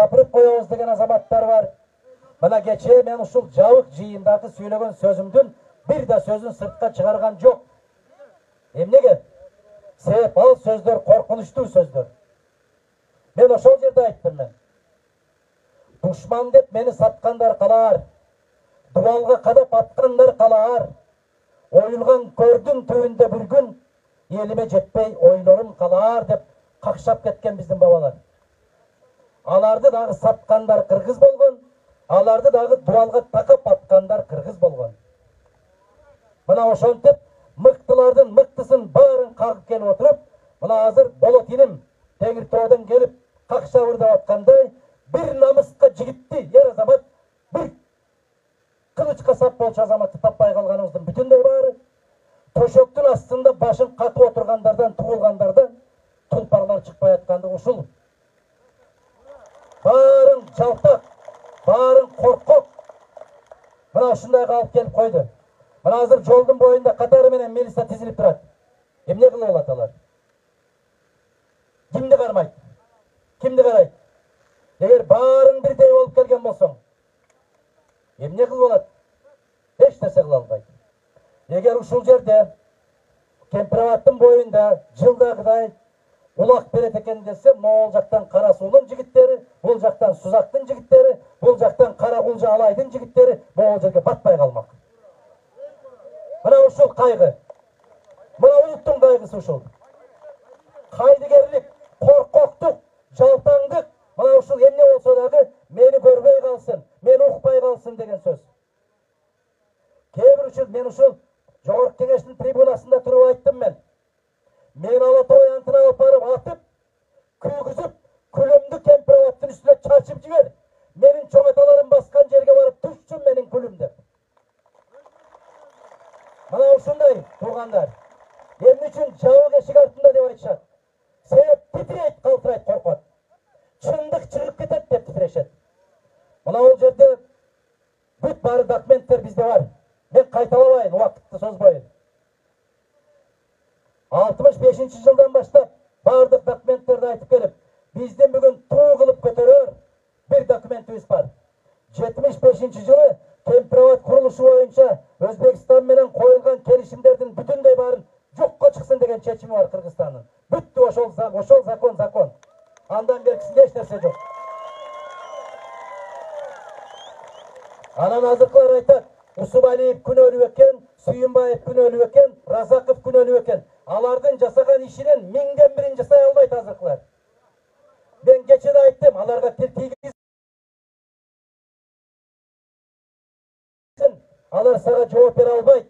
сапырып коебуз деген азаматтар бар. Мына кечээ мен ушул жабык жыйындагы сүйлөгөн сөзүмдүн бир да сөзүн сыртка чыгарган жок. Эмнеге? Себеп ал сөздөр коркунучтуу сөздөр. Мен ошол жерде айттым мен. Душман деп мени саткандар калаар. Дуалга кадап аткандар калаар. Оюлган көрдүм түбүндө bir күн, элиме жетпей ойлорум калаар деп какшап кеткен биздин бабалар. Аларды дагы саткандар кыргыз болгон, аларды дагы дуалга такап аткандар кыргыз болгон. Мына ошентип мыктылардын мыктысын баарын кагып келип отуруп, мына азыр болот иним Теңиртоодон келип какша ырдап аткандай bir намыска жигитти, ер азамат, bir кылычка сап болчу азаматты таппай калганыбыздын бүтүндөй баары төшөктүн астында башын катып отургандардан, тугулгандардан тулпарлар чыкпай аткандыгы ушул. Баарын жалтак, баарын коркок. Мына ушундай калып келип койду. Мына азыр жолдун боюнда катары менен милиция тизилип турат. Эмне кылып алат алар? Кимди кармайт? Кимди карайт? Эгер баарын бирдей болуп келген болсоң, эмне кылып алат? Эч нерсе кыла албайт. Эгер ушул жерде Кемпирабадтын боюнда жылдагыдай улак берет экен десе, могул жактан Кара Суулун жигиттери, бул жактан Сузактын жигиттери, бул жактан Кара Кулжа Алайдын жигиттери могул жерге батпай калмак. Мына ушул кайгы. Мына улуттун кайгысы ушул. Кайдыгерлик, коркоктук, жалтаңдык, мына ушул эмне болсо дагы мени көрбөй калсын, мени укпай калсын деген сөз. Кээ бир мен ушул Жогорку Кеңештин трибунасында туруп айттым мен. Мен Ала Тоо антына алып барып атып, күйгүзүп, күлүмдү Кемпирабадтын үстүнө чачып жибер. Менин чоң аталарым баскан жерге барып түшсүн менин күлүм деп. Мына ушундай туугандар. Эмне үчүн жабык эшик артында деп айтышат? Себеп титирейт, калтырайт, коркот. Чындык чыгып кетет деп титирешет. Мына бул жерде бүт баары документтер бизде бар. Мен кайталабайын, убакытты созбойын. 65 жылдан баштап баардык документтерди айтып келип, биздин бүгүн туу кылып көтөрөр бир документибиз бар. 75 жылы Кемпирабад курулушу боюнча Өзбекстан менен коюлган келишимдердин бүтүндөй баарын жокко чыксын деген чечими бар Кыргызстандын. Бүттү ошол закон. Андан беркисинде эч нерсе жок. Анан азыркылар айтат, Усубалиев күнөөлүү экен, Сүйүнбаев күнөөлүү экен, Разаков күнөөлүү экен. Алардын жасаган ишинин 1000-ден 1 жасай албайт азыркылар. Мен кечээ да айттым, аларга тил тийгизсин. Алар сага жооп бере албайт.